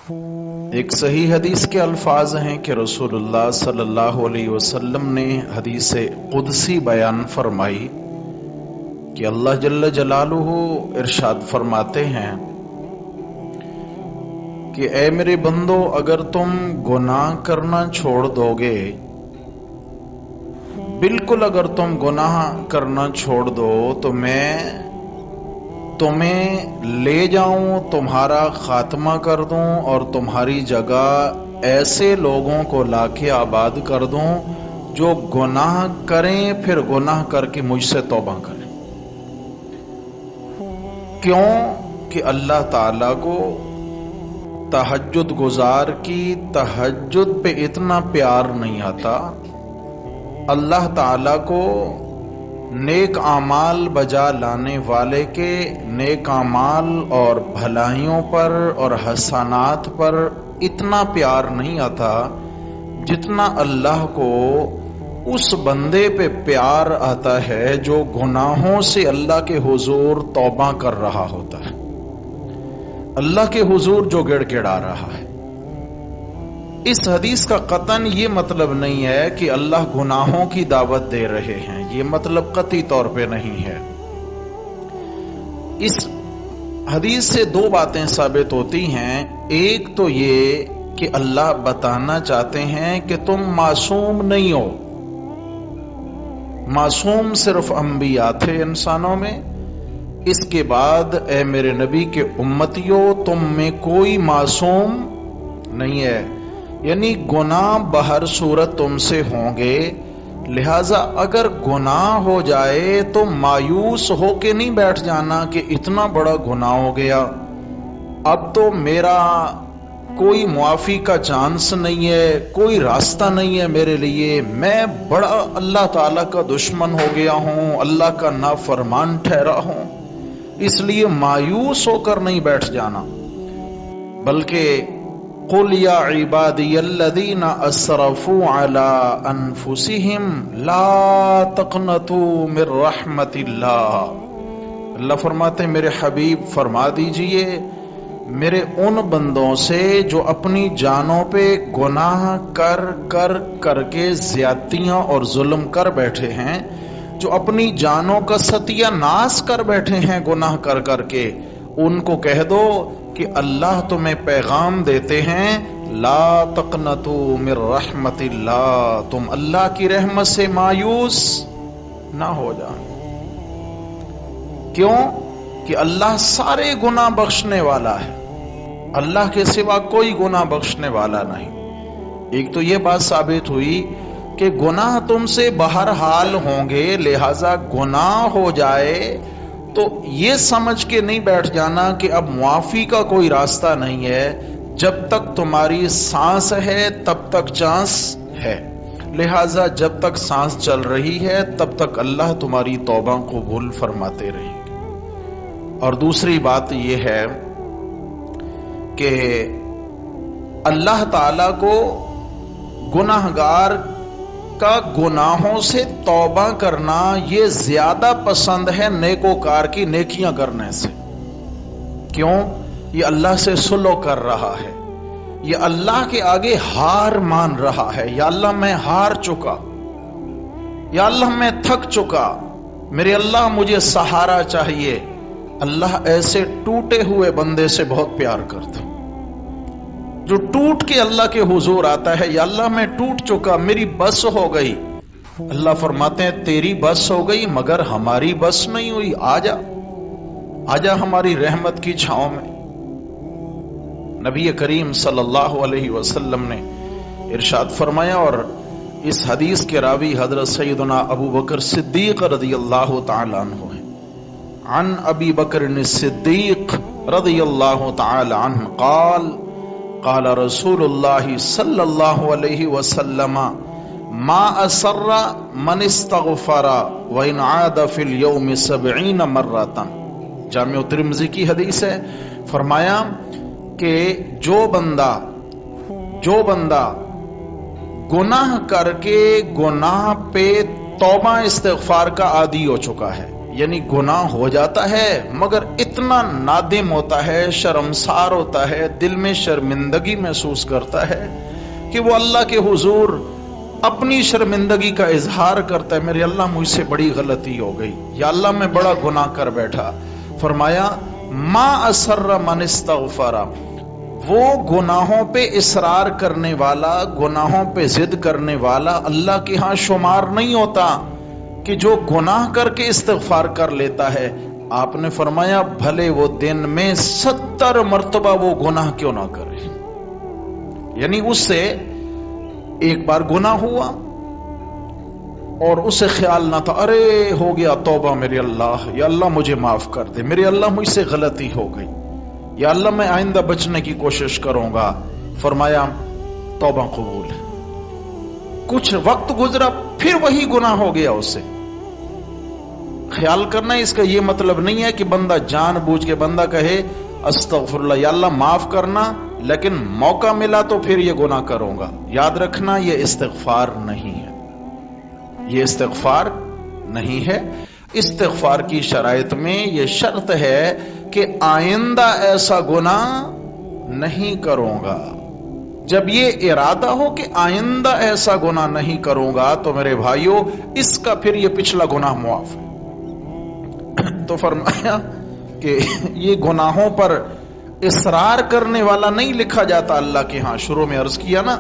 ایک صحیح حدیث کے الفاظ ہیں کہ رسول اللہ صلی اللہ علیہ وسلم نے حدیث قدسی بیان فرمائی کہ اللہ جل جلالہ ارشاد فرماتے ہیں کہ اے میرے بندو، اگر تم گناہ کرنا چھوڑ دو گے، بالکل اگر تم گناہ کرنا چھوڑ دو تو میں تمہیں لے جاؤں، تمہارا خاتمہ کر دوں اور تمہاری جگہ ایسے لوگوں کو لا کے آباد کر دوں جو گناہ کریں پھر گناہ کر کے مجھ سے توبہ کریں۔ کیوں کہ اللہ تعالیٰ کو تہجد گزار کی تہجد پہ اتنا پیار نہیں آتا۔ اللہ تعالیٰ کو نیک اعمال بجا لانے والے کے نیک اعمال اور بھلائیوں پر اور حسنات پر اتنا پیار نہیں آتا جتنا اللہ کو اس بندے پہ پیار آتا ہے جو گناہوں سے اللہ کے حضور توبہ کر رہا ہوتا ہے، اللہ کے حضور جو گڑ گڑا رہا ہے۔ اس حدیث کا قطعاً یہ مطلب نہیں ہے کہ اللہ گناہوں کی دعوت دے رہے ہیں، یہ مطلب قطعی طور پہ نہیں ہے۔ اس حدیث سے دو باتیں ثابت ہوتی ہیں۔ ایک تو یہ کہ اللہ بتانا چاہتے ہیں کہ تم معصوم نہیں ہو، معصوم صرف انبیاء تھے انسانوں میں، اس کے بعد اے میرے نبی کے امتیوں تم میں کوئی معصوم نہیں ہے، یعنی گناہ بہر صورت تم سے ہوں گے، لہذا اگر گناہ ہو جائے تو مایوس ہو کے نہیں بیٹھ جانا کہ اتنا بڑا گناہ ہو گیا، اب تو میرا کوئی معافی کا چانس نہیں ہے، کوئی راستہ نہیں ہے میرے لیے، میں بڑا اللہ تعالیٰ کا دشمن ہو گیا ہوں، اللہ کا نافرمان ٹھہرا ہوں، اس لیے مایوس ہو کر نہیں بیٹھ جانا، بلکہ قُلْ يَا عِبَادِيَ الَّذِينَ أَسْرَفُوا عَلَىٰ أَنفُسِهِمْ لَا تَقْنَطُوا مِن رَحْمَةِ اللَّهِ۔ اللہ فرماتے ہیں میرے حبیب فرما دیجئے میرے ان بندوں سے جو اپنی جانوں پہ گناہ کر کے زیادتیاں اور ظلم کر بیٹھے ہیں، جو اپنی جانوں کا ستیہ ناس کر بیٹھے ہیں گناہ کر کے، ان کو کہہ دو کہ اللہ تمہیں پیغام دیتے ہیں لا تقنطوا من رحمت اللہ، تم اللہ کی رحمت سے مایوس نہ ہو جاؤ۔ کیوں کہ اللہ سارے گناہ بخشنے والا ہے، اللہ کے سوا کوئی گناہ بخشنے والا نہیں۔ ایک تو یہ بات ثابت ہوئی کہ گناہ تم سے بہرحال ہوں گے، لہذا گناہ ہو جائے تو یہ سمجھ کے نہیں بیٹھ جانا کہ اب معافی کا کوئی راستہ نہیں ہے، جب تک تمہاری سانس ہے تب تک چانس ہے، لہذا جب تک سانس چل رہی ہے تب تک اللہ تمہاری توبہ قبول فرماتے رہیں گے۔ اور دوسری بات یہ ہے کہ اللہ تعالیٰ کو گناہگار کا گناہوں سے توبہ کرنا یہ زیادہ پسند ہے نیکوکار کی نیکیاں کرنے سے۔ کیوں؟ یہ اللہ سے سلو کر رہا ہے، یہ اللہ کے آگے ہار مان رہا ہے، یا اللہ میں ہار چکا، یا اللہ میں تھک چکا، میرے اللہ مجھے سہارا چاہیے۔ اللہ ایسے ٹوٹے ہوئے بندے سے بہت پیار کرتا، جو ٹوٹ کے اللہ کے حضور آتا ہے، یا اللہ میں ٹوٹ چکا، میری بس ہو گئی۔ اللہ فرماتے ہیں تیری بس ہو گئی مگر ہماری بس نہیں ہوئی، آجا ہماری رحمت کی چھاؤں میں۔ نبی کریم صلی اللہ علیہ وسلم نے ارشاد فرمایا، اور اس حدیث کے راوی حضرت سیدنا ابو بکر صدیق رضی اللہ تعالی عنہ ہیں۔ عن ابی بکر الصدیق رضی اللہ تعالی عنہ قال قال رسول اللہ صلی اللہ علیہ وسلم ما اسر من استغفر وان عاد فی اليوم 70 مرة۔ جامع ترمذی کی حدیث ہے، فرمایا کہ جو بندہ گناہ کر کے گناہ پہ توبہ استغفار کا عادی ہو چکا ہے، یعنی گناہ ہو جاتا ہے مگر اتنا نادم ہوتا ہے، شرمسار ہوتا ہے، دل میں شرمندگی محسوس کرتا ہے کہ وہ اللہ کے حضور اپنی شرمندگی کا اظہار کرتا ہے، میرے اللہ مجھ سے بڑی غلطی ہو گئی، یا اللہ میں بڑا گناہ کر بیٹھا۔ فرمایا ما اسر من استغفر، وہ گناہوں پہ اصرار کرنے والا، گناہوں پہ ضد کرنے والا اللہ کے ہاں شمار نہیں ہوتا کہ جو گناہ کر کے استغفار کر لیتا ہے۔ آپ نے فرمایا بھلے وہ دن میں 70 مرتبہ وہ گناہ کیوں نہ کرے، یعنی اس سے ایک بار گناہ ہوا اور اسے خیال نہ تھا ارے ہو گیا توبہ میرے اللہ، یا اللہ مجھے معاف کر دے، میرے اللہ مجھ سے غلطی ہو گئی، یا اللہ میں آئندہ بچنے کی کوشش کروں گا۔ فرمایا توبہ قبول ہے۔ کچھ وقت گزرا پھر وہی گناہ ہو گیا اس سے۔ خیال کرنا اس کا یہ مطلب نہیں ہے کہ بندہ جان بوجھ کے بندہ کہے استغفر اللہ، یا اللہ معاف کرنا، لیکن موقع ملا تو پھر یہ گناہ کروں گا۔ یاد رکھنا یہ استغفار نہیں ہے، یہ استغفار نہیں ہے۔ استغفار کی شرائط میں یہ شرط ہے کہ آئندہ ایسا گناہ نہیں کروں گا۔ جب یہ ارادہ ہو کہ آئندہ ایسا گناہ نہیں کروں گا تو میرے بھائیوں اس کا پھر یہ پچھلا گناہ معاف ہے۔ تو فرمایا کہ یہ گناہوں پر اصرار کرنے والا نہیں لکھا جاتا اللہ کے ہاں۔ شروع میں عرض کیا نا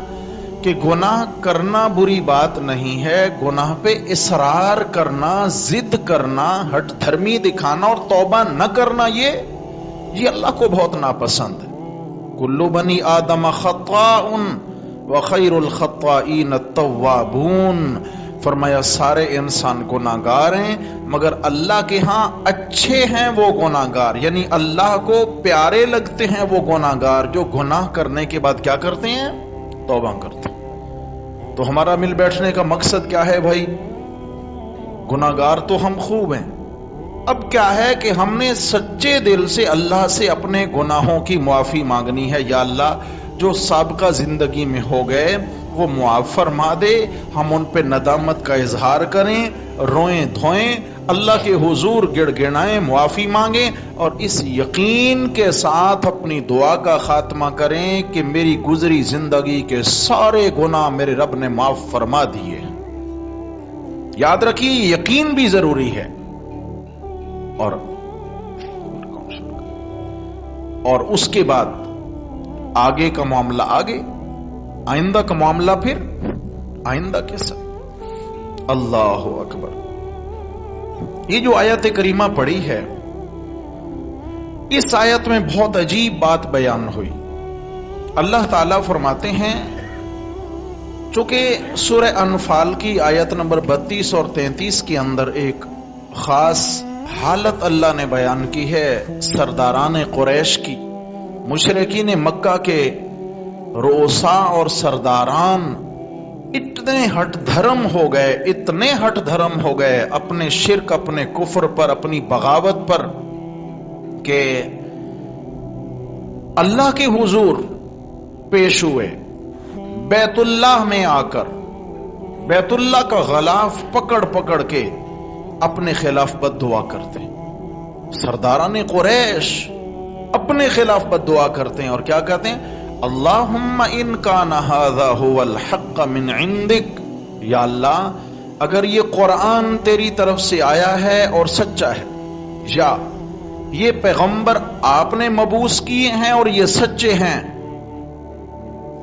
کہ گناہ کرنا بری بات نہیں ہے، گناہ پہ اصرار کرنا، ضد کرنا، ہٹ دھرمی دکھانا اور توبہ نہ کرنا یہ اللہ کو بہت ناپسند ہے۔ کل بنی آدم خطاء وخیر الخطائین التوابون، فرمایا سارے انسان گناہگار ہیں مگر اللہ کے ہاں اچھے ہیں وہ گناہگار، یعنی اللہ کو پیارے لگتے ہیں وہ گناہگار جو گناہ کرنے کے بعد کیا کرتے ہیں؟ توبہ کرتے ہیں۔ تو ہمارا مل بیٹھنے کا مقصد کیا ہے بھائی؟ گناہگار تو ہم خوب ہیں، اب کیا ہے کہ ہم نے سچے دل سے اللہ سے اپنے گناہوں کی معافی مانگنی ہے۔ یا اللہ جو سابقہ زندگی میں ہو گئے وہ معاف فرما دے، ہم ان پہ ندامت کا اظہار کریں، روئیں دھوئیں، اللہ کے حضور گڑ گڑائیں، معافی مانگیں اور اس یقین کے ساتھ اپنی دعا کا خاتمہ کریں کہ میری گزری زندگی کے سارے گناہ میرے رب نے معاف فرما دیے۔ یاد رکھیے یقین بھی ضروری ہے، اور اس کے بعد آگے کا معاملہ آگے، آئندہ کا معاملہ پھر آئندہ کے ساتھ۔ اللہ اکبر۔ یہ جو آیت کریمہ پڑھی ہے اس آیت میں بہت عجیب بات بیان ہوئی۔ اللہ تعالیٰ فرماتے ہیں، چونکہ سورہ انفال کی آیت نمبر 32 اور 33 کے اندر ایک خاص حالت اللہ نے بیان کی ہے سرداران قریش کی، مشرکین مکہ کے رؤساء اور سرداران اتنے ہٹ دھرم ہو گئے، اتنے ہٹ دھرم ہو گئے اپنے شرک، اپنے کفر پر، اپنی بغاوت پر، کہ اللہ کے حضور پیش ہوئے بیت اللہ میں آ کر، بیت اللہ کا غلاف پکڑ پکڑ کے اپنے خلاف بد دعا کرتے ہیں۔ سرداران قریش اپنے خلاف بد دعا کرتے ہیں اور کیا کہتے ہیں؟ اللہم ان کان ھذا ھو الحق من عندک، یا اللہ اگر یہ قرآن تیری طرف سے آیا ہے اور سچا ہے، یا یہ پیغمبر آپ نے مبعوث کیے ہیں اور یہ سچے ہیں،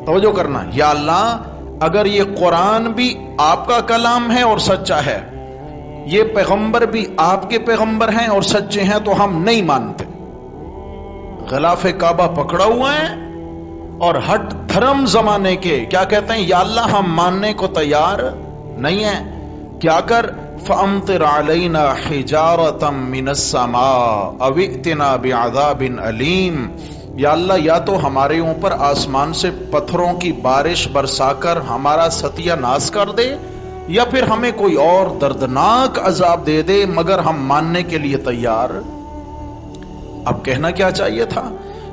توجہ کرنا، یا اللہ اگر یہ قرآن بھی آپ کا کلام ہے اور سچا ہے، یہ پیغمبر بھی آپ کے پیغمبر ہیں اور سچے ہیں، تو ہم نہیں مانتے۔ غلاف کعبہ پکڑا ہوا ہے اور ہٹ دھرم زمانے کے کیا کہتے ہیں؟ یا اللہ ہم ماننے کو تیار نہیں ہیں۔ کیا کر؟ فَأَمْطِرْ عَلَيْنَا حِجَارَةً مِّنَ السَّمَاءِ أَوْ ائْتِنَا بِعَذَابٍ أَلِيمٍ، یا اللہ یا تو ہمارے اوپر آسمان سے پتھروں کی بارش برسا کر ہمارا ستیہ ناش کر دے، یا پھر ہمیں کوئی اور دردناک عذاب دے دے، مگر ہم ماننے کے لیے تیار۔ اب کہنا کیا چاہیے تھا؟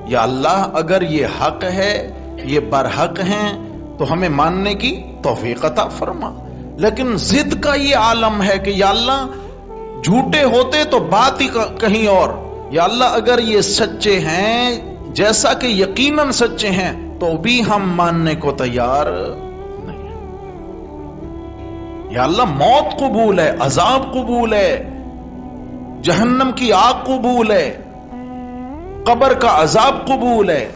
یا اللہ اگر یہ حق ہے، یہ برحق ہیں، تو ہمیں ماننے کی توفیق عطا فرما۔ لیکن ضد کا یہ عالم ہے کہ یا اللہ جھوٹے ہوتے تو بات ہی کہیں اور. یا اللہ اگر یہ سچے ہیں جیسا کہ یقیناً سچے ہیں تو بھی ہم ماننے کو تیار نہیں ہیں. یا اللہ موت قبول ہے، عذاب قبول ہے، جہنم کی آگ قبول ہے، قبر کا عذاب قبول ہے،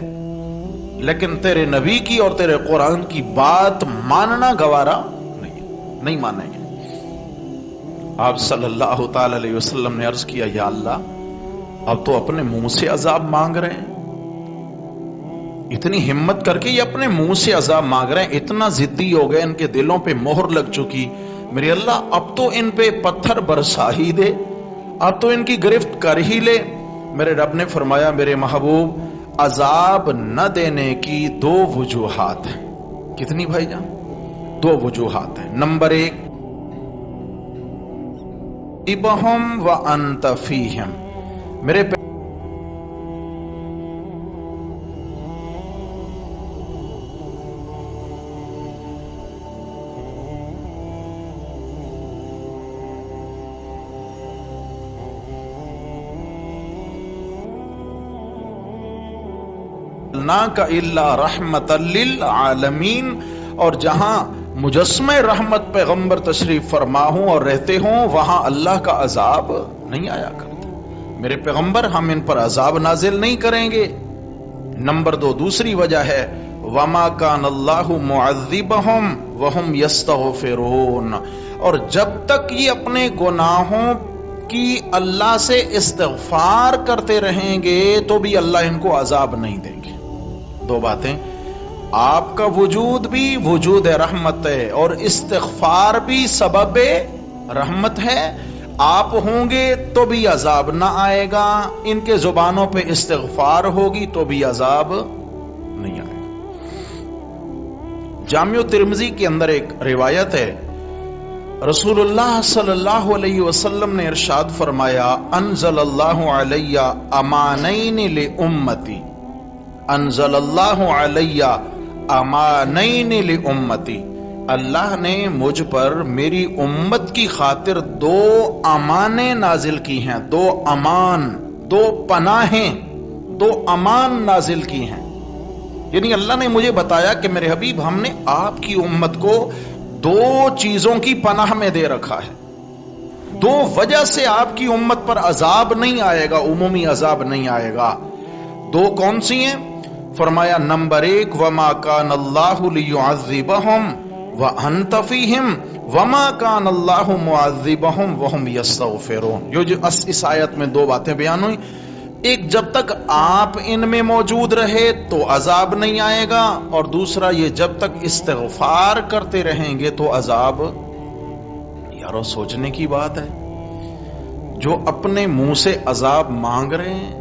لیکن تیرے نبی کی اور تیرے قرآن کی بات ماننا گوارا نہیں مانیں گے. آپ صلی اللہ تعالی علیہ وسلم نے عرض کیا یا اللہ اب تو اپنے منہ سے عذاب مانگ رہے ہیں. اتنی ہمت کر کے یہ اپنے منہ سے عذاب مانگ رہے ہیں، اتنا ضدی ہو گئے، ان کے دلوں پہ مہر لگ چکی. میرے اللہ اب تو ان پہ پتھر برسا ہی دے، اب تو ان کی گرفت کر ہی لے. میرے رب نے فرمایا میرے محبوب عذاب نہ دینے کی دو وجوہات ہیں. کتنی بھائی جان؟ دو وجوہات ہیں. نمبر 1 ابہم وانت فیہم، میرے کا الا رحمت للعالمین، اور جہاں مجسمہ رحمت پیغمبر تشریف فرما ہوں اور رہتے ہوں وہاں اللہ کا عذاب نہیں آیا کرتا. میرے پیغمبر ہم ان پر عذاب نازل نہیں کریں گے. نمبر 2 دوسری وجہ ہے وما کان اللہ معذبہم وہم یستغفرون، اور جب تک یہ اپنے گناہوں کی اللہ سے استغفار کرتے رہیں گے تو بھی اللہ ان کو عذاب نہیں دیں گے. دو باتیں، آپ کا وجود بھی وجود رحمت ہے اور استغفار بھی سبب رحمت ہے. آپ ہوں گے تو بھی عذاب نہ آئے گا، ان کے زبانوں پہ استغفار ہوگی تو بھی عذاب نہیں آئے گا. جامع ترمذی کے اندر ایک روایت ہے، رسول اللہ صلی اللہ علیہ وسلم نے ارشاد فرمایا انزل اللہ علی امانین لامتی، انزل اللہ علی امانین لامتی، اللہ نے مجھ پر میری امت کی خاطر 2 امانیں نازل کی ہیں، 2 امان، 2 پناہیں، 2 امان نازل کی ہیں. یعنی اللہ نے مجھے بتایا کہ میرے حبیب ہم نے آپ کی امت کو 2 چیزوں کی پناہ میں دے رکھا ہے. 2 وجہ سے آپ کی امت پر عذاب نہیں آئے گا، عمومی عذاب نہیں آئے گا. 2 کون سی ہیں؟ فرمایا نمبر 1 وما کان اللہ لیعذبہم وانت فیہم وما کان اللہ معذبہم وہم یستغفرون. یہ جو اس آیت میں 2 باتیں بیان ہوئی، ایک جب تک آپ ان میں موجود رہے تو عذاب نہیں آئے گا، اور دوسرا یہ جب تک استغفار کرتے رہیں گے تو عذاب. یارو سوچنے کی بات ہے، جو اپنے منہ سے عذاب مانگ رہے ہیں،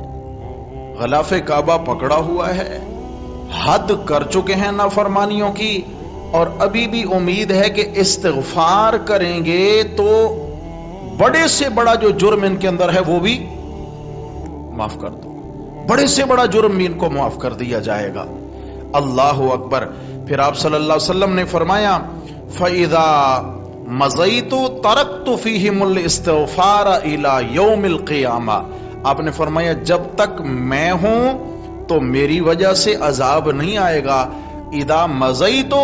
غلاف کعبہ پکڑا ہوا ہے، حد کر چکے ہیں نافرمانیوں کی، اور ابھی بھی امید ہے کہ استغفار کریں گے تو بڑے سے بڑا جو جرم ان کے اندر ہے وہ بھی معاف کر دو، بڑے سے بڑا جرم بھی ان کو معاف کر دیا جائے گا. اللہ اکبر. پھر آپ صلی اللہ علیہ وسلم نے فرمایا فَإِذَا مَضَيْتُ تَرَكْتُ فِيهِمُ الْإِسْتِغْفَارَ إِلَى يَوْمِ الْقِيَامَةِ. آپ نے فرمایا جب تک میں ہوں تو میری وجہ سے عذاب نہیں آئے گا. اذا مضیت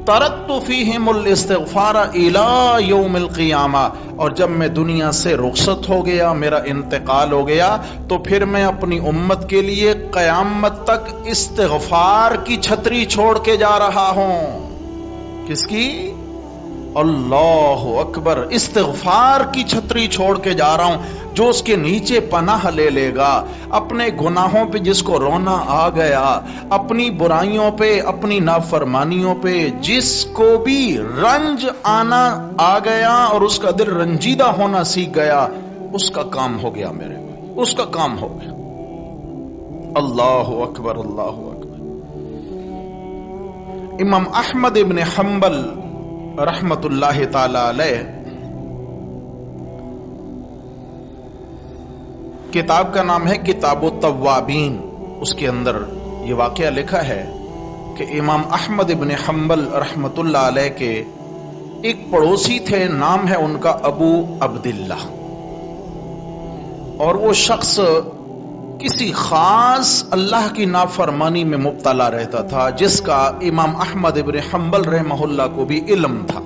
ترکت فیہم الاستغفار الی یوم القیامہ، اور جب میں دنیا سے رخصت ہو گیا، میرا انتقال ہو گیا، تو پھر میں اپنی امت کے لیے قیامت تک استغفار کی چھتری چھوڑ کے جا رہا ہوں. کس کی؟ اللہ اکبر. استغفار کی چھتری چھوڑ کے جا رہا ہوں، جو اس کے نیچے پناہ لے لے گا. اپنے گناہوں پہ جس کو رونا آ گیا، اپنی برائیوں پہ، اپنی نافرمانیوں پہ جس کو بھی رنج آنا آ گیا اور اس کا دل رنجیدہ ہونا سیکھ گیا، اس کا کام ہو گیا میرے بھائی، اس کا کام ہو گیا. اللہ اکبر اللہ اکبر. امام احمد ابن حنبل رحمت اللہ تعالی علیہ کتاب کا نام ہے کتاب التوابین. اس کے اندر یہ واقعہ لکھا ہے کہ امام احمد ابن حنبل رحمت اللہ علیہ کے ایک پڑوسی تھے، نام ہے ان کا ابو عبداللہ. اور وہ شخص کسی خاص اللہ کی نافرمانی میں مبتلا رہتا تھا جس کا امام احمد ابن حنبل رحمہ اللہ کو بھی علم تھا،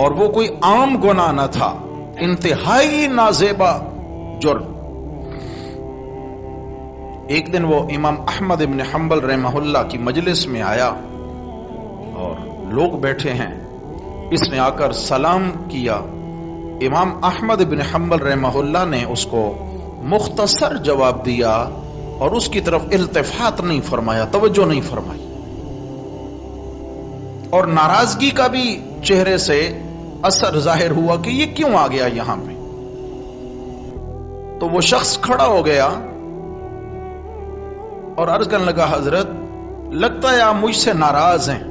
اور وہ کوئی عام گناہ نہ تھا، انتہائی نازیبا جرم۔ ایک دن وہ امام احمد ابن حنبل رحمہ اللہ کی مجلس میں آیا اور لوگ بیٹھے ہیں، اس نے آ کر سلام کیا۔ امام احمد ابن حنبل رحمہ اللہ نے اس کو مختصر جواب دیا اور اس کی طرف التفات نہیں فرمایا، توجہ نہیں فرمائی، اور ناراضگی کا بھی چہرے سے اثر ظاہر ہوا کہ یہ کیوں آ گیا یہاں پہ۔ تو وہ شخص کھڑا ہو گیا اور عرض کرنے لگا، حضرت لگتا ہے آپ مجھ سے ناراض ہیں۔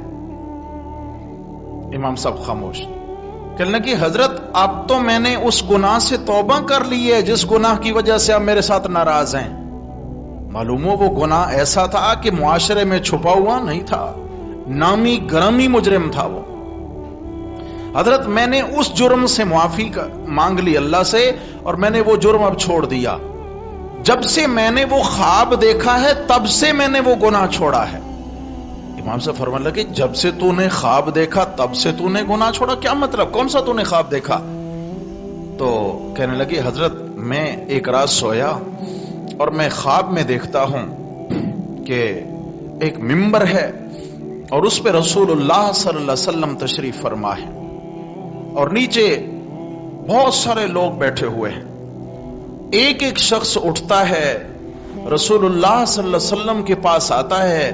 امام صاحب خاموش۔ کہنے لگی، حضرت اب تو میں نے اس گناہ سے توبہ کر لی ہے جس گناہ کی وجہ سے آپ میرے ساتھ ناراض ہیں۔ معلوم ہو وہ گناہ ایسا تھا کہ معاشرے میں چھپا ہوا نہیں تھا، نامی گرامی مجرم تھا وہ۔ حضرت میں نے اس جرم سے معافی مانگ لی اللہ سے، اور میں نے وہ جرم اب چھوڑ دیا۔ جب سے میں نے وہ خواب دیکھا ہے تب سے میں نے وہ گناہ چھوڑا ہے۔ امام سے فرمانے لگے، جب سے تو نے خواب دیکھا تب سے تو نے گناہ چھوڑا؟ کیا مطلب، کون سا تو نے خواب دیکھا؟ تو کہنے لگی، حضرت میں ایک رات سویا اور میں خواب میں دیکھتا ہوں کہ ایک ممبر ہے اور اس پہ رسول اللہ صلی اللہ علیہ وسلم تشریف فرما ہے، اور نیچے بہت سارے لوگ بیٹھے ہوئے ہیں۔ ایک ایک شخص اٹھتا ہے، رسول اللہ صلی اللہ علیہ وسلم کے پاس آتا ہے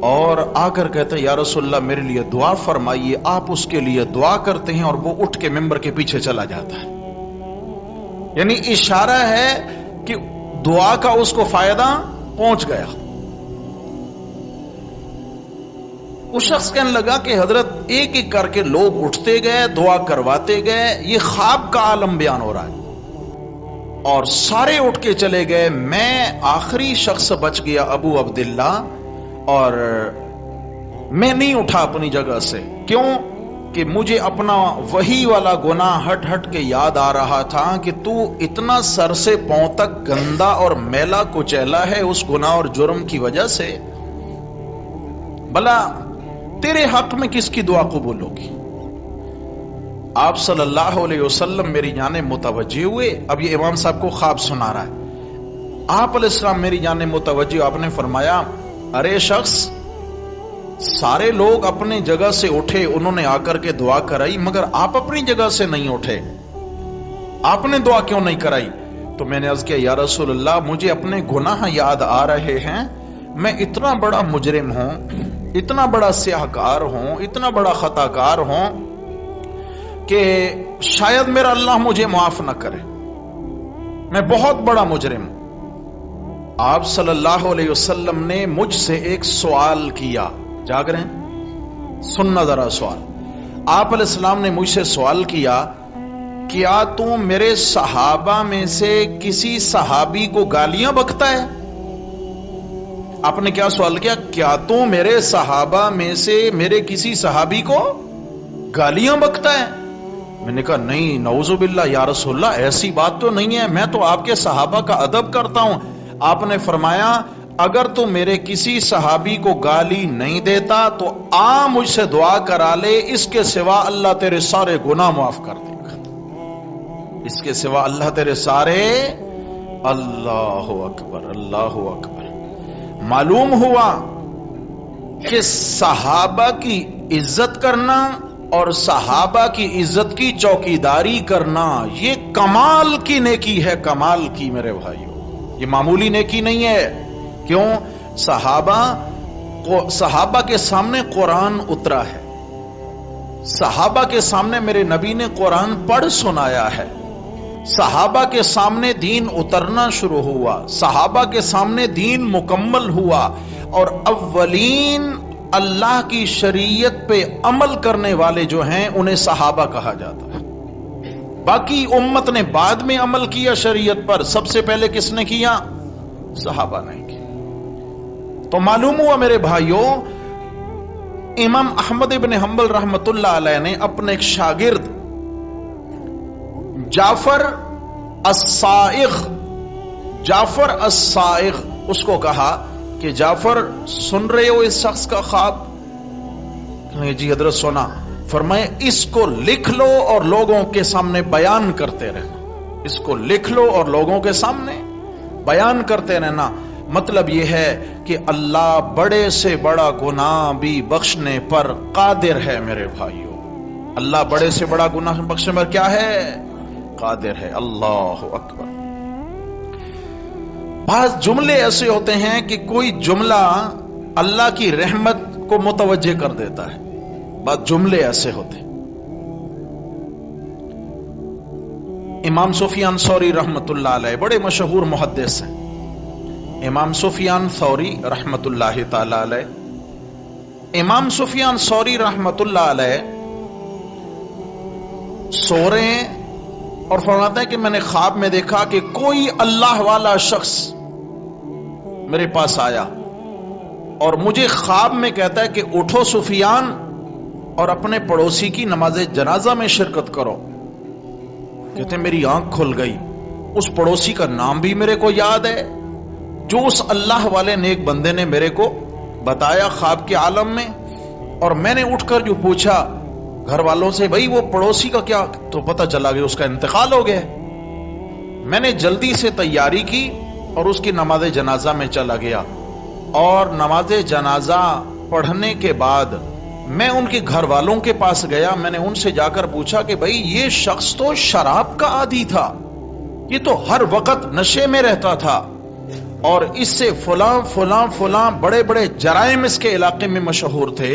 اور آ کر کہتے ہیں، یا رسول اللہ میرے لیے دعا فرمائیے۔ آپ اس کے لیے دعا کرتے ہیں اور وہ اٹھ کے ممبر کے پیچھے چلا جاتا ہے۔ یعنی اشارہ ہے کہ دعا کا اس کو فائدہ پہنچ گیا۔ اس شخص کہنے لگا کہ حضرت ایک ایک کر کے لوگ اٹھتے گئے، دعا کرواتے گئے، یہ خواب کا عالم بیان ہو رہا ہے، اور سارے اٹھ کے چلے گئے، میں آخری شخص بچ گیا، ابو عبداللہ، اور میں نہیں اٹھا اپنی جگہ سے۔ کیوں؟ کہ مجھے اپنا وہی والا گناہ ہٹ ہٹ کے یاد آ رہا تھا کہ تو اتنا سر سے پاؤں تک گندا اور میلا کچیلا ہے اس گناہ اور جرم کی وجہ سے، بھلا تیرے حق میں کس کی دعا قبول ہوگی؟ آپ صلی اللہ علیہ وسلم میری جانب متوجہ ہوئے۔ اب یہ امام صاحب کو خواب سنا رہا ہے۔ آپ علیہ السلام میری جانب متوجہ، آپ نے فرمایا، ارے شخص، سارے لوگ اپنی جگہ سے اٹھے، انہوں نے آ کر کے دعا کرائی، مگر آپ اپنی جگہ سے نہیں اٹھے، آپ نے دعا کیوں نہیں کرائی؟ تو میں نے عرض کیا، یا رسول اللہ مجھے اپنے گناہ یاد آ رہے ہیں، میں اتنا بڑا مجرم ہوں، اتنا بڑا سیاہ کار ہوں، اتنا بڑا خطا کار ہوں کہ شاید میرا اللہ مجھے معاف نہ کرے، میں بہت بڑا مجرم ہوں۔ آپ صلی اللہ علیہ وسلم نے مجھ سے ایک سوال کیا، جاگ رہے ہیں؟ سننا ذرا سوال۔ آپ علیہ السلام نے مجھ سے سوال کیا، کیا تو میرے صحابہ میں سے کسی صحابی کو گالیاں بکتا ہے؟ آپ نے کیا سوال کیا؟ کیا تو میرے صحابہ میں سے میرے کسی صحابی کو گالیاں بکتا ہے؟ میں نے کہا، نہیں، نعوذ باللہ یا رسول اللہ، ایسی بات تو نہیں ہے، میں تو آپ کے صحابہ کا ادب کرتا ہوں۔ آپ نے فرمایا، اگر تو میرے کسی صحابی کو گالی نہیں دیتا تو آ مجھ سے دعا کرا لے، اس کے سوا اللہ تیرے سارے گناہ معاف کر دے گا، اس کے سوا اللہ تیرے سارے۔ اللہ اکبر، اللہ اکبر۔ معلوم ہوا کہ صحابہ کی عزت کرنا اور صحابہ کی عزت کی چوکیداری کرنا یہ کمال کی نیکی ہے، کمال کی میرے بھائیو، یہ معمولی نیکی نہیں ہے۔ کیوں؟ صحابہ کے سامنے قرآن اترا ہے، صحابہ کے سامنے میرے نبی نے قرآن پڑھ سنایا ہے، صحابہ کے سامنے دین اترنا شروع ہوا، صحابہ کے سامنے دین مکمل ہوا، اور اولین اللہ کی شریعت پہ عمل کرنے والے جو ہیں انہیں صحابہ کہا جاتا ہے۔ باقی امت نے بعد میں عمل کیا شریعت پر، سب سے پہلے کس نے کیا؟ صحابہ نے کیا۔ تو معلوم ہوا میرے بھائیوں، امام احمد ابن حنبل رحمت اللہ علیہ نے اپنے ایک شاگرد جعفر الصائغ، جعفر الصائغ، اس کو کہا کہ جعفر سن رہے ہو اس شخص کا خواب؟ جی حضرت سنا۔ فرمائے اس کو لکھ لو اور لوگوں کے سامنے بیان کرتے رہنا، اس کو لکھ لو اور لوگوں کے سامنے بیان کرتے رہنا۔ مطلب یہ ہے کہ اللہ بڑے سے بڑا گناہ بھی بخشنے پر قادر ہے میرے بھائیوں، اللہ بڑے سے بڑا گناہ بخشنے پر کیا ہے؟ قادر ہے۔ اللہ اکبر۔ بعض جملے ایسے ہوتے ہیں کہ کوئی جملہ اللہ کی رحمت کو متوجہ کر دیتا ہے، بعض جملے ایسے ہوتے ہیں۔ امام سفیان ثوری رحمت اللہ علیہ بڑے مشہور محدث ہیں، امام سفیان ثوری رحمت اللہ تعالی علیہ۔ امام سفیان ثوری رحمت اللہ علیہ سو رہے ہیں اور فرماتا ہے کہ میں نے خواب میں دیکھا کہ کوئی اللہ والا شخص میرے پاس آیا اور مجھے خواب میں کہتا ہے کہ اٹھو سفیان اور اپنے پڑوسی کی نماز جنازہ میں شرکت کرو۔ کہتے ہیں میری آنکھ کھل گئی، اس پڑوسی کا نام بھی میرے کو یاد ہے جو اس اللہ والے نیک بندے نے میرے کو بتایا خواب کے عالم میں، اور میں نے اٹھ کر جو پوچھا گھر والوں سے، بھائی وہ پڑوسی کا کیا؟ تو پتہ چلا کہ اس کا انتقال ہو گیا۔ میں نے جلدی سے تیاری کی اور اس کی نماز جنازہ میں چلا گیا، اور نماز جنازہ پڑھنے کے بعد میں ان کے گھر والوں کے پاس گیا۔ میں نے ان سے جا کر پوچھا کہ بھائی یہ شخص تو شراب کا عادی تھا، یہ تو ہر وقت نشے میں رہتا تھا، اور اس سے فلاں فلاں فلاں بڑے بڑے جرائم اس کے علاقے میں مشہور تھے،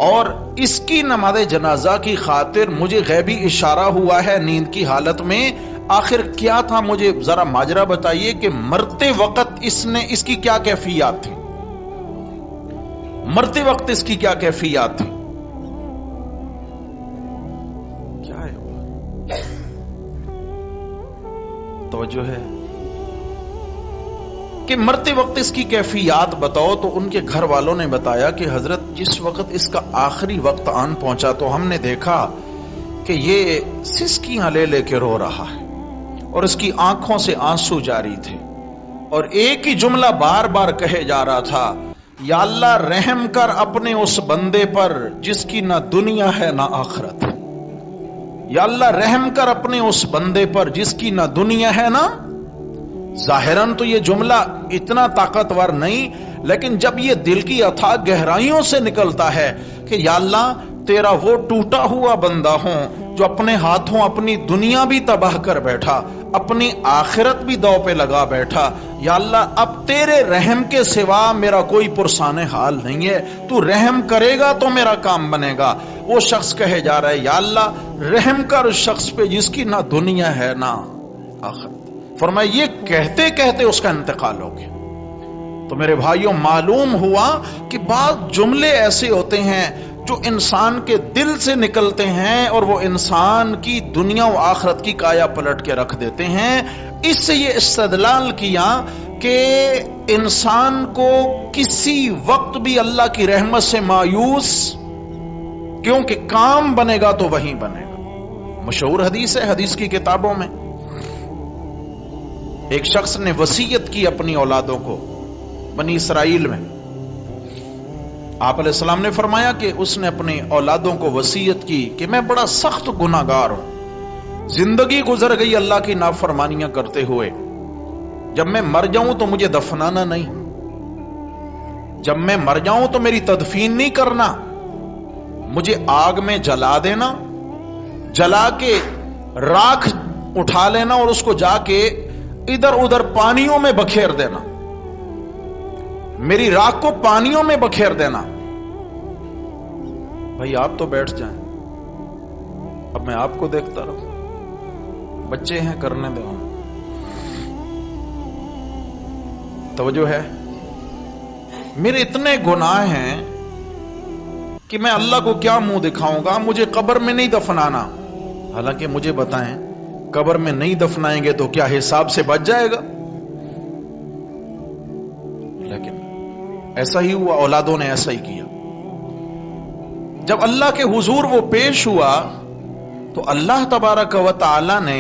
اور اس کی نماز جنازہ کی خاطر مجھے غیبی اشارہ ہوا ہے نیند کی حالت میں۔ آخر کیا تھا؟ مجھے ذرا ماجرا بتائیے کہ مرتے وقت اس کی کیا کیفیات تھی، مرتے وقت اس کی کیا کیفیات تھی؟ کیا ہے؟ توجہ ہے کہ مرتے وقت اس کی کیفیات بتاؤ؟ تو ان کے گھر والوں نے بتایا کہ حضرت جس وقت اس کا آخری وقت آن پہنچا تو ہم نے دیکھا کہ یہ سسکیاں لے لے کے رو رہا ہے اور اس کی آنکھوں سے آنسو جاری تھے، اور ایک ہی جملہ بار بار کہے جا رہا تھا، یا اللہ رحم کر اپنے اس بندے پر جس کی نہ دنیا ہے نہ آخرت، یا اللہ رحم کر اپنے اس بندے پر جس کی نہ دنیا ہے نہ۔ ظاہراً تو یہ جملہ اتنا طاقتور نہیں، لیکن جب یہ دل کی اتھاہ گہرائیوں سے نکلتا ہے کہ یا اللہ تیرا وہ ٹوٹا ہوا بندہ ہوں جو اپنے ہاتھوں اپنی دنیا بھی تباہ کر بیٹھا، اپنی آخرت بھی داؤ پہ لگا بیٹھا، یا اللہ اب تیرے رحم کے سوا میرا کوئی پرسان حال نہیں ہے، تو رحم کرے گا تو میرا کام بنے گا۔ وہ شخص کہے جا رہا ہے یا اللہ رحم کر اس شخص پہ جس کی نہ دنیا ہے نہ آخرت۔ فرمایا یہ کہتے کہتے اس کا انتقال ہو گیا۔ تو میرے بھائیوں معلوم ہوا کہ بعض جملے ایسے ہوتے ہیں جو انسان کے دل سے نکلتے ہیں اور وہ انسان کی دنیا و آخرت کی کایا پلٹ کے رکھ دیتے ہیں۔ اس سے یہ استدلال کیا کہ انسان کو کسی وقت بھی اللہ کی رحمت سے مایوس، کیونکہ کام بنے گا تو وہیں بنے گا۔ مشہور حدیث ہے حدیث کی کتابوں میں، ایک شخص نے وصیت کی اپنی اولادوں کو بنی اسرائیل میں۔ آپ علیہ السلام نے فرمایا کہ اس نے اپنی اولادوں کو وصیت کی کہ میں بڑا سخت گناہگار ہوں، زندگی گزر گئی اللہ کی نافرمانیاں کرتے ہوئے، جب میں مر جاؤں تو مجھے دفنانا نہیں، جب میں مر جاؤں تو میری تدفین نہیں کرنا، مجھے آگ میں جلا دینا، جلا کے راکھ اٹھا لینا اور اس کو جا کے ادھر ادھر پانیوں میں بکھیر دینا، میری راکھ کو پانیوں میں بکھیر دینا۔ بھائی آپ تو بیٹھ جائیں، اب میں آپ کو دیکھتا رہوں، بچے ہیں کرنے دیں۔ توجہ ہے، میرے اتنے گناہ ہیں کہ میں اللہ کو کیا منہ دکھاؤں گا، مجھے قبر میں نہیں دفنانا۔ حالانکہ مجھے بتائیں قبر میں نہیں دفنائیں گے تو کیا حساب سے بچ جائے گا؟ لیکن ایسا ہی ہوا، اولادوں نے ایسا ہی کیا۔ جب اللہ کے حضور وہ پیش ہوا تو اللہ تبارک و تعالی نے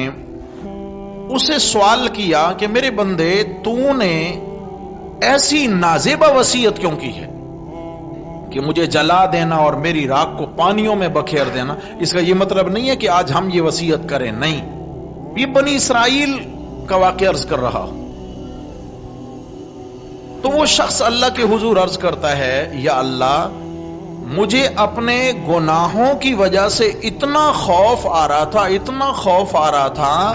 اسے سوال کیا کہ میرے بندے تو نے ایسی نازیبہ وصیت کیوں کی ہے کہ مجھے جلا دینا اور میری راکھ کو پانیوں میں بکھیر دینا؟ اس کا یہ مطلب نہیں ہے کہ آج ہم یہ وصیت کریں، نہیں، یہ بنی اسرائیل کا واقعہ عرض کر رہا ہوں۔ تو وہ شخص اللہ کے حضور عرض کرتا ہے، یا اللہ مجھے اپنے گناہوں کی وجہ سے اتنا خوف آ رہا تھا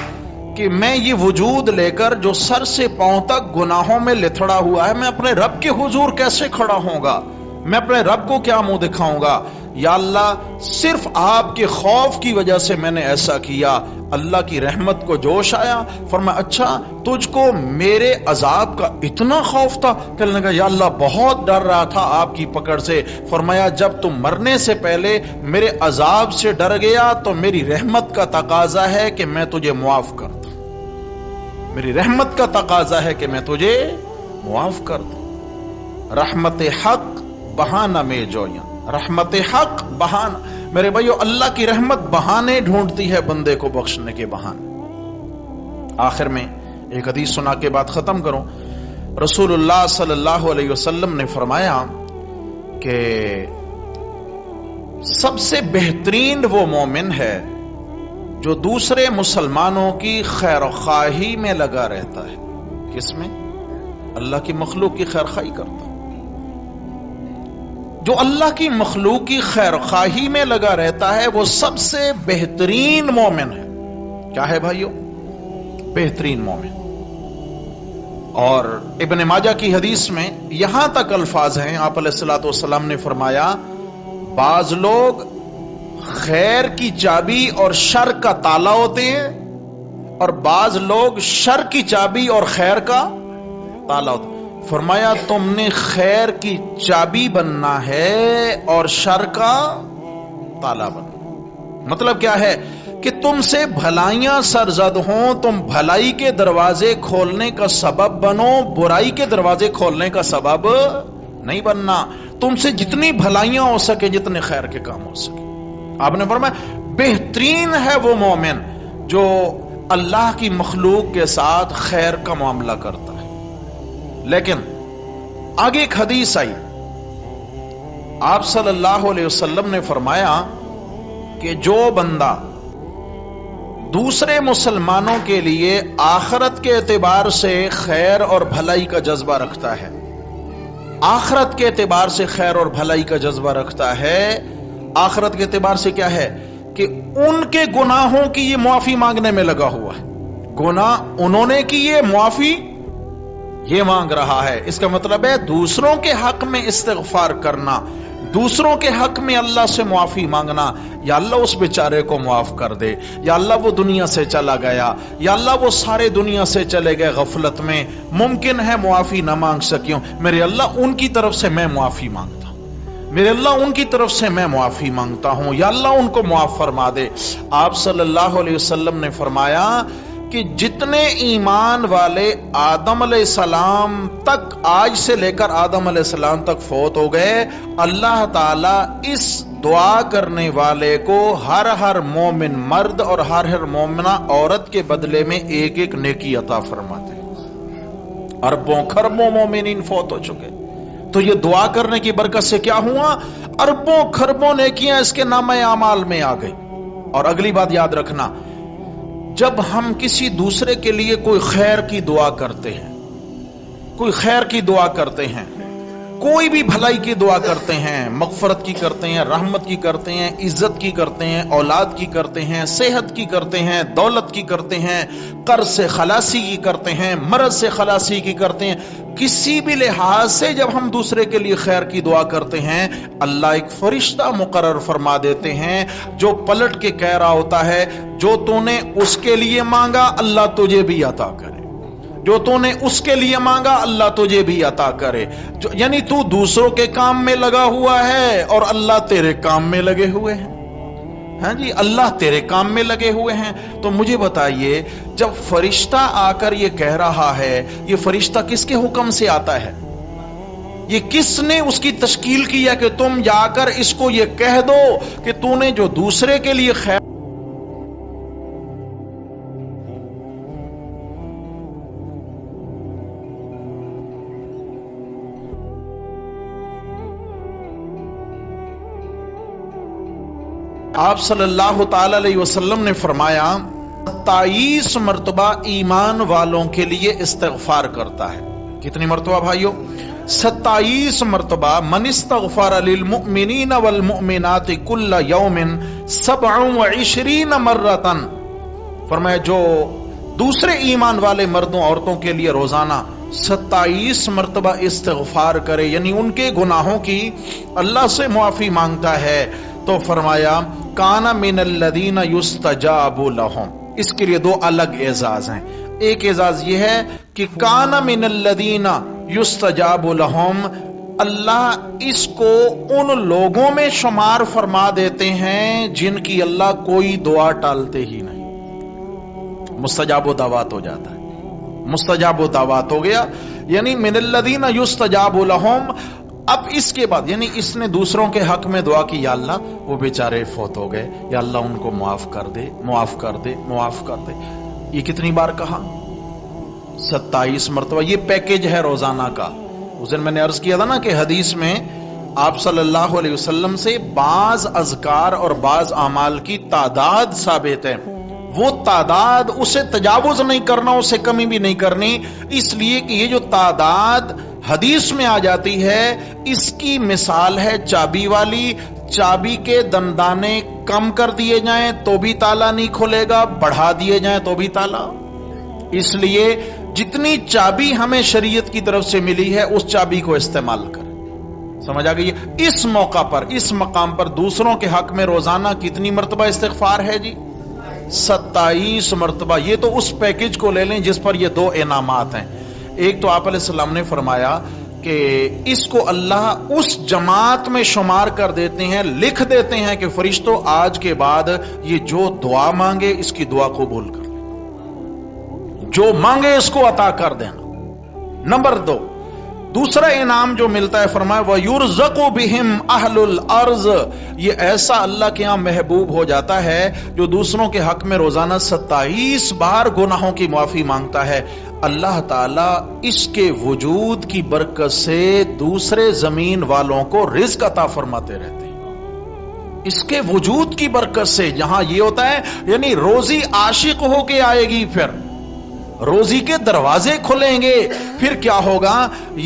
کہ میں یہ وجود لے کر جو سر سے پاؤں تک گناہوں میں لتھڑا ہوا ہے، میں اپنے رب کے حضور کیسے کھڑا ہوں گا؟ میں اپنے رب کو کیا منہ دکھاؤں گا؟ یا اللہ صرف آپ کے خوف کی وجہ سے میں نے ایسا کیا۔ اللہ کی رحمت کو جوش آیا، فرمایا اچھا تجھ کو میرے عذاب کا اتنا خوف تھا؟ کہنے لگا یا اللہ بہت ڈر رہا تھا آپ کی پکڑ سے۔ فرمایا جب تم مرنے سے پہلے میرے عذاب سے ڈر گیا تو میری رحمت کا تقاضا ہے کہ میں تجھے معاف کر دوں، میری رحمت کا تقاضا ہے کہ میں تجھے معاف کر دوں۔ رحمت حق بہانہ میں جویاں، رحمت حق بہانہ، میرے بھائیو اللہ کی رحمت بہانے ڈھونڈتی ہے بندے کو بخشنے کے بہانے۔ آخر میں ایک حدیث سنا کے بعد ختم کروں۔ رسول اللہ صلی اللہ علیہ وسلم نے فرمایا کہ سب سے بہترین وہ مومن ہے جو دوسرے مسلمانوں کی خیر خواہی میں لگا رہتا ہے۔ کس میں؟ اللہ کی مخلوق کی خیر خواہی کرتا ہے۔ جو اللہ کی مخلوق کی خیر خواہی میں لگا رہتا ہے وہ سب سے بہترین مومن ہے۔ کیا ہے بھائیو؟ بہترین مومن۔ اور ابن ماجہ کی حدیث میں یہاں تک الفاظ ہیں، آپ علیہ الصلوۃ والسلام نے فرمایا بعض لوگ خیر کی چابی اور شر کا تالا ہوتے ہیں، اور بعض لوگ شر کی چابی اور خیر کا تالا ہوتے ہیں۔ فرمایا تم نے خیر کی چابی بننا ہے اور شر کا تالا بننا۔ مطلب کیا ہے کہ تم سے بھلائیاں سرزد ہوں، تم بھلائی کے دروازے کھولنے کا سبب بنو، برائی کے دروازے کھولنے کا سبب نہیں بننا۔ تم سے جتنی بھلائیاں ہو سکے، جتنے خیر کے کام ہو سکے۔ آپ نے فرمایا بہترین ہے وہ مومن جو اللہ کی مخلوق کے ساتھ خیر کا معاملہ کرتا ہے۔ لیکن آگے ایک حدیث آئی، آپ صلی اللہ علیہ وسلم نے فرمایا کہ جو بندہ دوسرے مسلمانوں کے لیے آخرت کے اعتبار سے خیر اور بھلائی کا جذبہ رکھتا ہے، آخرت کے اعتبار سے خیر اور بھلائی کا جذبہ رکھتا ہے، آخرت کے اعتبار سے کیا ہے کہ ان کے گناہوں کی یہ معافی مانگنے میں لگا ہوا ہے، گناہ انہوں نے کیے، معافی یہ مانگ رہا ہے۔ اس کا مطلب ہے دوسروں کے حق میں استغفار کرنا، دوسروں کے حق میں اللہ سے معافی مانگنا، یا اللہ اس بیچارے کو معاف کر دے، یا اللہ وہ دنیا سے چلا گیا، یا اللہ وہ سارے دنیا سے چلے گئے غفلت میں، ممکن ہے معافی نہ مانگ سکیوں، میرے اللہ ان کی طرف سے میں معافی مانگتا ہوں، میرے اللہ ان کی طرف سے میں معافی مانگتا ہوں، یا اللہ ان کو معاف فرما دے۔ آپ صلی اللہ علیہ وسلم نے فرمایا کہ جتنے ایمان والے آدم علیہ السلام تک، آج سے لے کر آدم علیہ السلام تک فوت ہو گئے، اللہ تعالیٰ اس دعا کرنے والے کو ہر مومن مرد اور ہر مومنہ عورت کے بدلے میں ایک ایک نیکی عطا فرماتے ہیں۔ اربوں خربوں مومنین فوت ہو چکے، تو یہ دعا کرنے کی برکت سے کیا ہوا؟ اربوں خربوں نیکیاں اس کے نامہ اعمال میں آ گئی۔ اور اگلی بات یاد رکھنا، جب ہم کسی دوسرے کے لیے کوئی خیر کی دعا کرتے ہیں، کوئی خیر کی دعا کرتے ہیں، کوئی بھی بھلائی کی دعا کرتے ہیں، مغفرت کی کرتے ہیں، رحمت کی کرتے ہیں، عزت کی کرتے ہیں، اولاد کی کرتے ہیں، صحت کی کرتے ہیں، دولت کی کرتے ہیں، قرض سے خلاصی کی کرتے ہیں، مرض سے خلاصی کی کرتے ہیں، کسی بھی لحاظ سے جب ہم دوسرے کے لیے خیر کی دعا کرتے ہیں، اللہ ایک فرشتہ مقرر فرما دیتے ہیں جو پلٹ کے کہہ رہا ہوتا ہے جو تو نے اس کے لیے مانگا اللہ تجھے بھی عطا کرے، جو تو نے اس کے لیے مانگا اللہ تجھے بھی عطا کرے۔ یعنی تو دوسروں کے کام میں لگا ہوا ہے اور اللہ تیرے کام میں لگے ہوئے ہیں۔ ہاں جی، اللہ تیرے کام میں لگے ہوئے ہیں۔ تو مجھے بتائیے، جب فرشتہ آ کر یہ کہہ رہا ہے، یہ فرشتہ کس کے حکم سے آتا ہے؟ یہ کس نے اس کی تشکیل کیا کہ تم جا کر اس کو یہ کہہ دو کہ تو نے جو دوسرے کے لیے خیر آپ صلی اللہ تعالی علیہ وسلم نے فرمایا 27 مرتبہ ایمان والوں کے لیے استغفار کرتا ہے. کتنی مرتبہ بھائیو؟ 27 مرتبہ. من استغفر للمؤمنین والمؤمنات کل یوم 27 مرتن. فرمایا جو دوسرے ایمان والے مردوں عورتوں کے لیے روزانہ 27 مرتبہ استغفار کرے، یعنی ان کے گناہوں کی اللہ سے معافی مانگتا ہے، تو فرمایا کان من الذین یستجاب لہم. اس کے لیے 2 الگ اعزاز ہیں. ایک اعزاز یہ ہے کہ کان من الذین یستجاب لہم، اللہ اس کو ان لوگوں میں شمار فرما دیتے ہیں جن کی اللہ کوئی دعا ٹالتے ہی نہیں. مستجاب و دعوات ہو جاتا ہے. مستجاب و دعوات ہو گیا، یعنی من الذین یستجاب لہم. اب اس کے بعد یعنی اس نے دوسروں کے حق میں دعا کی، یا اللہ وہ بیچارے فوت ہو گئے، یا اللہ ان کو معاف کر دے، معاف کر دے، معاف کر دے. یہ کتنی بار کہا؟ 27 مرتبہ. یہ پیکج ہے روزانہ کا. اس دن میں نے عرض کیا تھا نا کہ حدیث میں آپ صلی اللہ علیہ وسلم سے بعض اذکار اور بعض اعمال کی تعداد ثابت ہے. وہ تعداد اسے تجاوز نہیں کرنا، اسے کمی بھی نہیں کرنی، اس لیے کہ یہ جو تعداد حدیث میں آ جاتی ہے اس کی مثال ہے چابی والی. چابی کے دندانے کم کر دیے جائیں تو بھی تالا نہیں کھلے گا، بڑھا دیے جائیں تو بھی تالا. اس لیے جتنی چابی ہمیں شریعت کی طرف سے ملی ہے اس چابی کو استعمال کریں. سمجھ آ گئی؟ اس موقع پر، اس مقام پر دوسروں کے حق میں روزانہ کتنی مرتبہ استغفار ہے جی؟ 27 مرتبہ. یہ تو اس پیکج کو لے لیں جس پر یہ 2 انعامات ہیں. ایک تو آپ علیہ السلام نے فرمایا کہ اس کو اللہ اس جماعت میں شمار کر دیتے ہیں، لکھ دیتے ہیں کہ فرشتوں آج کے بعد یہ جو دعا مانگے اس کی دعا قبول کر لیں، جو مانگے اس کو عطا کر دینا. نمبر 2، دوسرا انعام جو ملتا ہے، فرمایا وَيُرْزَقُ بِهِمْ أَهْلُ الْأَرْضِ. یہ ایسا اللہ کے ہاں محبوب ہو جاتا ہے جو دوسروں کے حق میں روزانہ 27 بار گناہوں کی معافی مانگتا ہے. اللہ تعالیٰ اس کے وجود کی برکت سے دوسرے زمین والوں کو رزق عطا فرماتے رہتے ہیں. اس کے وجود کی برکت سے جہاں یہ ہوتا ہے یعنی روزی عاشق ہو کے آئے گی، پھر روزی کے دروازے کھلیں گے، پھر کیا ہوگا؟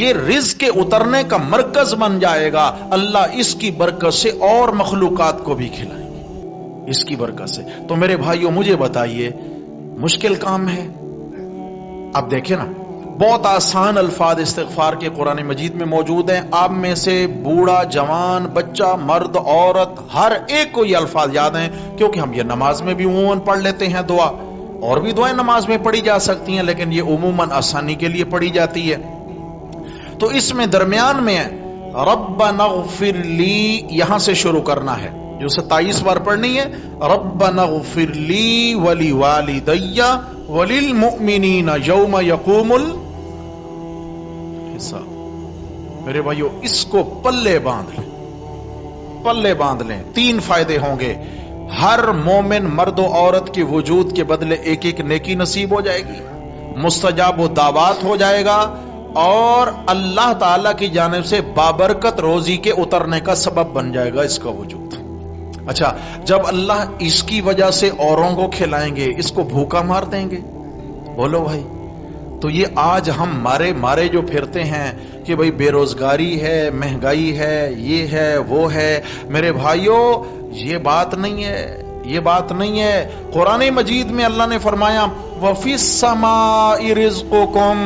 یہ رزق کے اترنے کا مرکز بن جائے گا. اللہ اس کی برکت سے اور مخلوقات کو بھی کھلائیں گے اس کی برکت سے. تو میرے بھائیوں مجھے بتائیے، مشکل کام ہے؟ اب دیکھیں نا، بہت آسان الفاظ استغفار کے قرآن مجید میں موجود ہیں. آپ میں سے بوڑھا، جوان، بچہ، مرد، عورت، ہر ایک کو یہ الفاظ یاد ہیں، کیونکہ ہم یہ نماز میں بھی عموماً پڑھ لیتے ہیں. دعا اور بھی دعائیں نماز میں پڑھی جا سکتی ہیں، لیکن یہ عموماً آسانی کے لیے پڑھی جاتی ہے. تو اس میں درمیان میں ربنا اغفر لی، یہاں سے شروع کرنا ہے، جو 27 بار پڑھنی ہے. ربنا اغفر لی ولوالدی وللمؤمنین یوم یقوم الحساب. میرے بھائیو اس کو پلے باندھ لیں، پلے باندھ لیں. 3 فائدے ہوں گے. ہر مومن مرد و عورت کے وجود کے بدلے ایک ایک نیکی نصیب ہو جائے گی، مستجاب و دعوات ہو جائے گا، اور اللہ تعالیٰ کی جانب سے بابرکت روزی کے اترنے کا سبب بن جائے گا اس کا وجود. اچھا، جب اللہ اس کی وجہ سے اوروں کو کھلائیں گے، اس کو بھوکا مار دیں گے؟ بولو بھائی. تو یہ آج ہم مارے جو پھرتے ہیں کہ بھائی بے روزگاری ہے، مہنگائی ہے، یہ ہے وہ ہے، میرے بھائیوں یہ بات نہیں ہے، یہ بات نہیں ہے. قرآن مجید میں اللہ نے فرمایا وَفِي السَّمَاءِ رِزْقُكُمْ،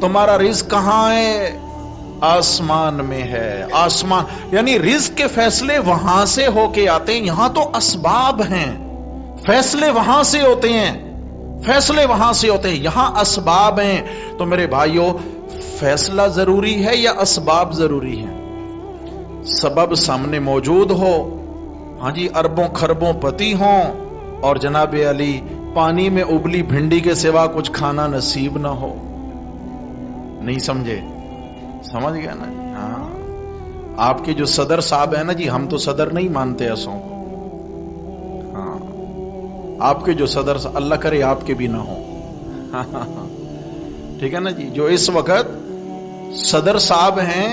تمہارا رزق کہاں ہے؟ آسمان میں ہے. آسمان یعنی رزق کے فیصلے وہاں سے ہو کے آتے ہیں. یہاں تو اسباب ہیں، فیصلے وہاں سے ہوتے ہیں، فیصلے وہاں سے ہوتے ہیں، یہاں اسباب ہیں. تو میرے بھائیوں فیصلہ ضروری ہے یا اسباب ضروری ہیں؟ سبب سامنے موجود ہو، ہاں جی، اربوں خربوں پتی ہوں، اور جناب علی پانی میں ابلی بھنڈی کے سوا کچھ کھانا نصیب نہ ہو. نہیں سمجھے؟ سمجھ گیا نا؟ ہاں. آپ کے جو صدر صاحب ہیں نا جی، ہم تو صدر نہیں مانتے ایسوں کو. ہاں، آپ کے جو صدر، اللہ کرے آپ کے بھی نہ ہو. ٹھیک ہے نا جی. جو اس وقت صدر صاحب ہیں